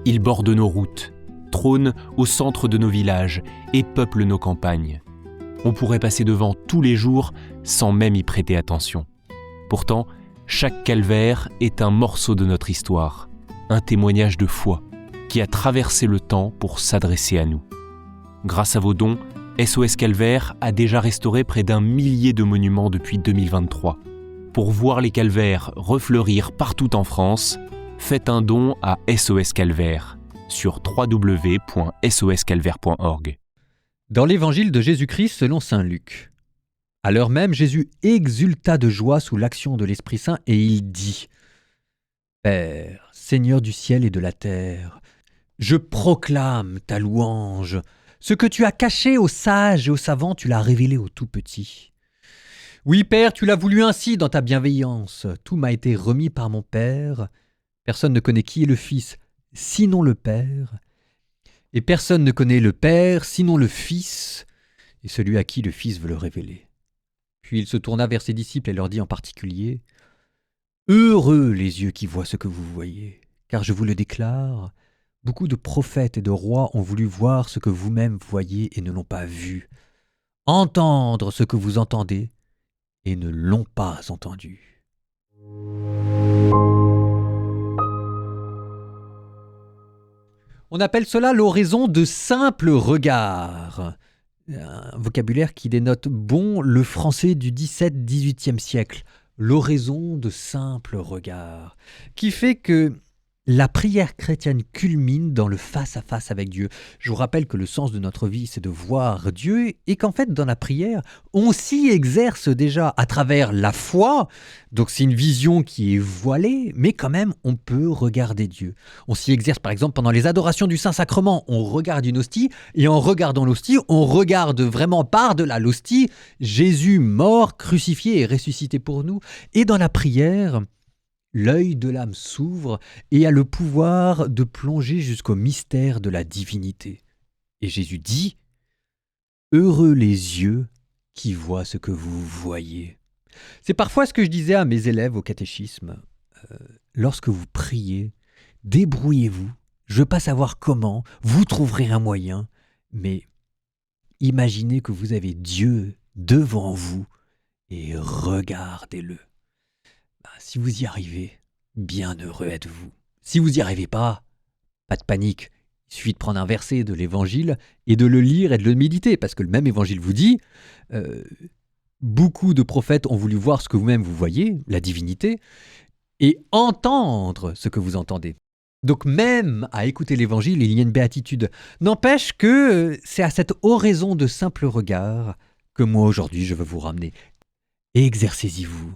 Il borde nos routes, trône au centre de nos villages et peuple nos campagnes. On pourrait passer devant tous les jours sans même y prêter attention. Pourtant, chaque calvaire est un morceau de notre histoire, un témoignage de foi qui a traversé le temps pour s'adresser à nous. Grâce à vos dons, SOS Calvaire a déjà restauré près d'1 millier de monuments depuis 2023. Pour voir les calvaires refleurir partout en France, faites un don à SOS Calvaire sur www.soscalvaire.org. Dans l'évangile de Jésus-Christ selon saint Luc. À l'heure même, Jésus exulta de joie sous l'action de l'Esprit Saint et il dit : Père, Seigneur du ciel et de la terre, je proclame ta louange. Ce que tu as caché aux sages et aux savants, tu l'as révélé aux tout petits. Oui, Père, tu l'as voulu ainsi dans ta bienveillance. Tout m'a été remis par mon Père. Personne ne connaît qui est le Fils, sinon le Père. Et personne ne connaît le Père, sinon le Fils, et celui à qui le Fils veut le révéler. Puis il se tourna vers ses disciples et leur dit en particulier : Heureux les yeux qui voient ce que vous voyez, car je vous le déclare, beaucoup de prophètes et de rois ont voulu voir ce que vous-même voyez et ne l'ont pas vu, entendre ce que vous entendez et ne l'ont pas entendu. On appelle cela l'oraison de simple regard. Un vocabulaire qui dénote bon le français du XVIIe siècle. L'oraison de simple regard, qui fait que la prière chrétienne culmine dans le face-à-face avec Dieu. Je vous rappelle que le sens de notre vie, c'est de voir Dieu et qu'en fait, dans la prière, on s'y exerce déjà à travers la foi. Donc c'est une vision qui est voilée, mais quand même, on peut regarder Dieu. On s'y exerce par exemple pendant les adorations du Saint-Sacrement. On regarde une hostie et en regardant l'hostie, on regarde vraiment par-delà l'hostie Jésus mort, crucifié et ressuscité pour nous. Et dans la prière, l'œil de l'âme s'ouvre et a le pouvoir de plonger jusqu'au mystère de la divinité. Et Jésus dit : Heureux les yeux qui voient ce que vous voyez. C'est parfois ce que je disais à mes élèves au catéchisme. Lorsque vous priez, débrouillez-vous. Je ne veux pas savoir comment, vous trouverez un moyen, mais imaginez que vous avez Dieu devant vous et regardez-le. Si vous y arrivez, bien heureux êtes-vous. Si vous n'y arrivez pas, pas de panique. Il suffit de prendre un verset de l'évangile et de le lire et de le méditer, parce que le même évangile vous dit beaucoup de prophètes ont voulu voir ce que vous-même vous voyez, la divinité, et entendre ce que vous entendez. Donc même à écouter l'évangile, il y a une béatitude. N'empêche que c'est à cette oraison de simple regard que moi aujourd'hui je veux vous ramener. Exercez-y vous.